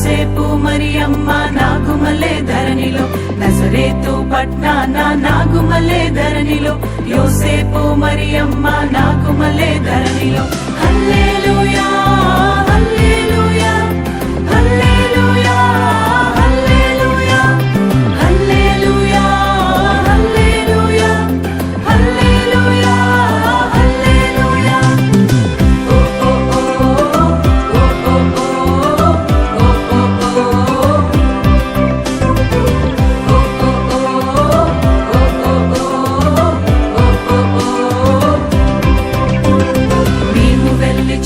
యోసేపు మరియమ్మ నాగుమలే ధరణిలో నజరేతు పట్నాన నాగుమలే ధరణిలో యోసేపు మరియమ్మ నాగుమలే ధరణిలో హల్లెలూయా హల్లెలూయా హల్లెలూయా హల్లెలూయా హల్లెలూయా హల్లెలూయా హల్లెలూయా హల్లెలూయా ఓ ఓ ఓ ఓ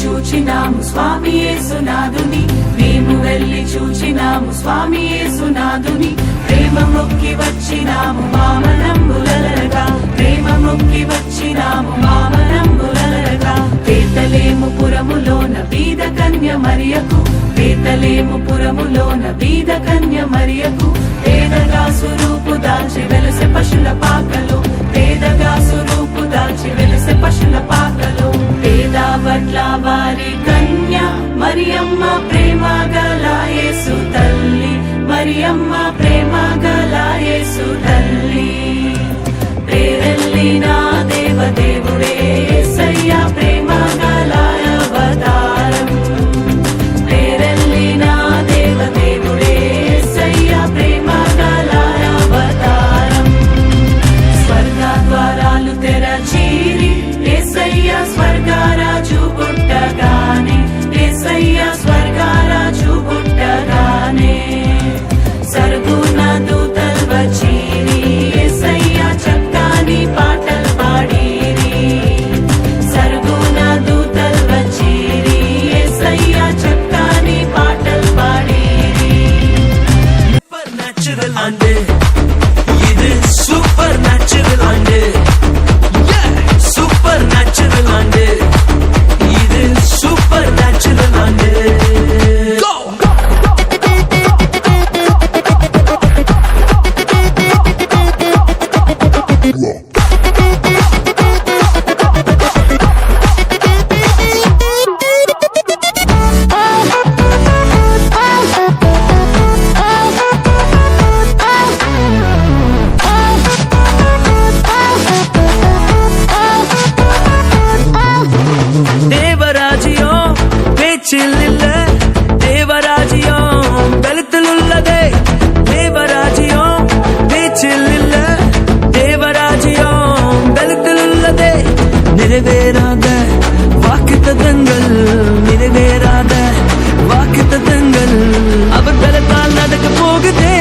చూచినాము స్వామి యేసునాథుని మేము వెళ్ళి చూచినాము స్వామి యేసునాథుని ప్రేమ మొక్కి వచ్చినాము మామనంబులరగా ప్రేమ మొక్కి వచ్చినాము మామనంబులరగా బేతలేము పురములోన బీద కన్య మరియకు బేతలేము పురములోన బీద కన్య మరియకు పేదగా స్వరూపు దాల్చి వెలసె పశుల పాకలో పేదగా స్వరూపు దాల్చి వెలసె పశుల పాకలో పేదవట్ల వారి కన్య మరియమ్మ ప్రేమ గల యేసు తల్లి మరియమ్మ ప్రేమ గల యేసు తల్లి పేరెల్లిన దేవదేవుడే యేసయ్య ప్రేమ గల అవతారం పేరెల్లిన దేవదేవుడే యేసయ్య ప్రేమ గల అవతారం స్వర్గ ద్వారాలు తెరచీరి యేసయ్య స్వర్గరాజు పుట్టగానే యేసయ్య స్వర్గరాజు పుట్టగానే సరుగున దూతలు వచ్చీరి యేసయ్య చక్కని పాటలు పాడిరి సరుగున దూతలు వచ్చీరి యేసయ్య చక్కని పాటలు పాడిరి సూపర్ న్యాచురల్ అంటే ఇది సూపర్ న్యాచురల్ అంటే సూపర్ న్యాచురల్ అంటే ఇది సూపర్ న్యాచురల్ అంటే தேவராஜ்யம் பேச்சில் இல்ல தேவராஜ்யம் பலத்தில் உள்ளதே தேவராஜ்யம் பேச்சில் இல்ல தேவராஜ்யம் பலத்தில் உள்ளதே நிறைவேறாத வாக்குத்தத்தங்கள் நிறைவேறாத வாக்குத்தத்தங்கள் அவர் பலத்தால் நடக்க போகுதே